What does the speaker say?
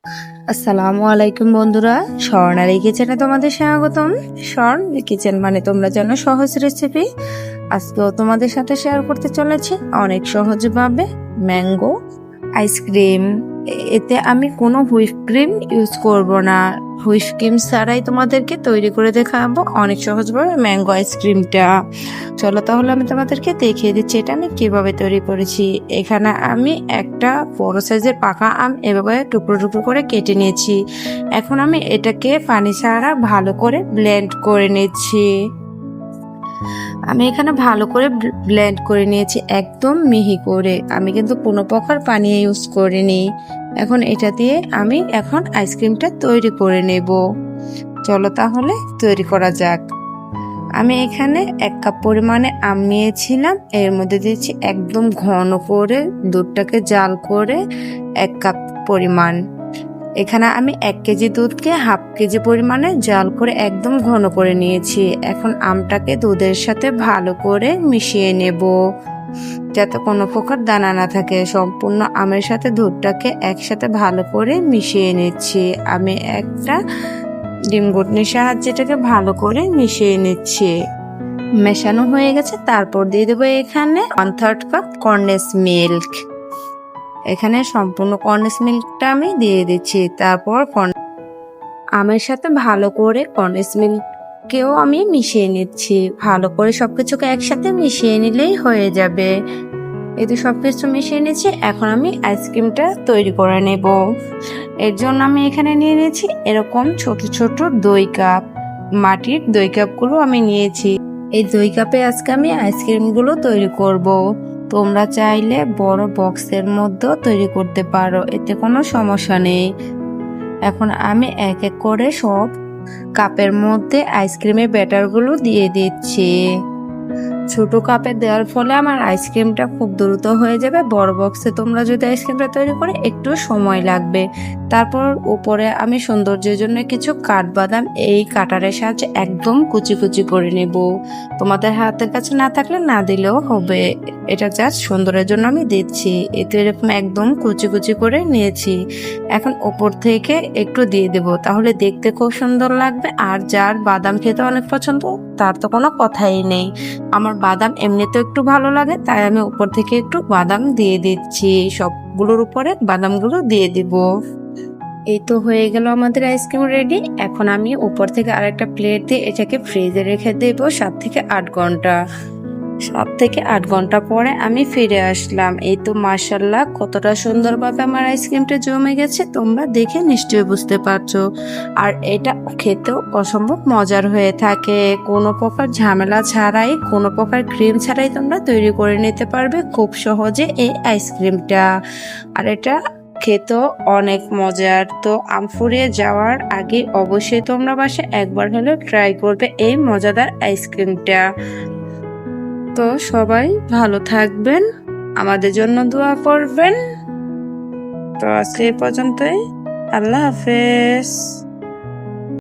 আসসালামু আলাইকুম বন্ধুরা, স্বর্ণালী কিচেনে তোমাদের স্বাগতম। স্বর্ণ কিচেন মানে তোমরা জানো সহজ রেসিপি। আজকেও তোমাদের সাথে শেয়ার করতে চলেছি অনেক সহজভাবে ম্যাঙ্গো আইসক্রিম। এতে আমি কোনো হুইপ ক্রিম ইউজ করব না, হুইপ ক্রিম ছাড়াই তোমাদেরকে তৈরি করে দেখাবো অনেক সহজভাবে ম্যাঙ্গো আইসক্রিমটা। চলো তাহলে আমি তোমাদেরকে দেখিয়ে দিচ্ছি এটা আমি কিভাবে তৈরি করেছি। এখানে আমি একটা বড় সাইজের পাকা আম এভাবে টুকরো টুকরো করে কেটে নিয়েছি। এখন আমি এটাকে পানি ছাড়া ভালো করে ব্লেন্ড করে নিচ্ছি। আমি এখানে ভালো করে ব্লেন্ড করে নিয়েছি একদম মিহি করে। আমি কিন্তু কোনো প্রকার পানি ইউজ করিনি। এখন এটা দিয়ে আমি এখন আইসক্রিমটা তৈরি করে নেব। চলো তাহলে তৈরি করা যাক। আমি এখানে 1 কাপ পরিমাণে আম নিয়েছিলাম, এর মধ্যে দিয়েছি একদম ঘন করে দুধটাকে জাল করে 1 কাপ পরিমাণ। এখানে আমি 1 কেজি দুধকে হাফ কেজি পরিমাণে জাল করে একদম ঘন করে নিয়েছি। এখন আমটাকে দুধের সাথে ভালো করে মিশিয়ে নেব যাতে কোনো প্রকার দানা না থাকে। সম্পূর্ণ আমের সাথে দুধটাকে একসাথে ভালো করে মিশিয়ে নিচ্ছি। আমি একটা ডিম ঘুটনির সাহায্যে এটাকে ভালো করে মিশিয়ে নিচ্ছি। মেশানো হয়ে গেছে, তারপর দিয়ে দেবো এখানে 1/3 কাপ কন্ডেন্স মিল্ক। এখানে সম্পূর্ণ কন্ডেন্স মিল্কটা আমি দিয়ে দিচ্ছি। তারপর আমের সাথে ভালো করে কন্ডেন্স মিল্ককেও আমি মিশিয়ে নিচ্ছি। ভালো করে সবকিছুকে একসাথে মিশিয়ে নিলেই হয়ে যাবে। এই তো সবকিছু মিশিয়ে নিয়েছি। এখন আমি আইসক্রিমটা তৈরি করে নেব। এর জন্য আমি এখানে নিয়ে নিয়েছি এরকম ছোট ছোট দই কাপ। মাটির দই কাপগুলো আমি নিয়েছি। এই দই কাপে আজকে আমি আইসক্রিমগুলো তৈরি করব। তোমরা চাইলে বড় বক্সের মধ্যেও তৈরি করতে পারো, এতে কোনো সমস্যা নেই। এখন আমি এক এক করে সব কাপের মধ্যে আইসক্রিমের ব্যাটারগুলো দিয়ে দিচ্ছি। ছোট কাপে দেওয়ার ফলে আমার আইসক্রিমটা খুব দ্রুত হয়ে যাবে। বড় বক্সে তোমরা যদি আইসক্রিমটা তৈরি করে একটু সময় লাগবে। তারপর উপরে আমি সৌন্দর্যের জন্য কিছু কাঠবাদাম এই কাটারের সাহায্যে একদম কুচি কুচি করে নেব। তোমাদের হাতের কাছে না থাকলে না দিলেও হবে, এটা জাস্ট সুন্দরের জন্য আমি দিচ্ছি। এতে এরকম একদম কুচি কুচি করে নিয়েছি। এখন উপর থেকে একটু দিয়ে দেব, তাহলে দেখতে খুব সুন্দর লাগবে। আর যার বাদাম খেতে অনেক পছন্দ তার তো কোনো কথাই নেই। আমার বাদাম এমনিতেও একটু ভালো লাগে, তাই আমি উপর থেকে একটু বাদাম দিয়ে দিচ্ছি। সবগুলোর উপরে বাদামগুলো দিয়ে দিব। এই তো হয়ে গেল আমাদের আইসক্রিম রেডি। এখন আমি উপর থেকে আরেকটা প্লেট দিয়ে এটাকে ফ্রিজে রেখে দেব 7 থেকে 8 ঘন্টা। 7 থেকে 8 ঘন্টা পরে আমি ফিরে আসলাম। এই তো মাশাআল্লাহ কতটা সুন্দরভাবে আমার আইসক্রিমটা জমে গেছে, তোমরা দেখে নিশ্চয়ই বুঝতে পারছো। আর এটা খেতেও অসম্ভব মজার হয়ে থাকে। কোনো প্রকার ঝামেলা ছাড়াই, কোনো প্রকার ক্রিম ছাড়াই তোমরা তৈরি করে নিতে পারবে খুব সহজে এই আইসক্রিমটা। আর এটা খেতেও অনেক মজার। তো আম ফুরিয়ে যাওয়ার আগে অবশ্যই তোমরা বাসায় একবার হলেও ট্রাই করবে এই মজাদার আইসক্রিমটা। তো সবাই ভালো থাকবেন, আমাদের জন্য দোয়া করবেন। তো আজকে এই পর্যন্তই। আল্লাহ হাফেজ।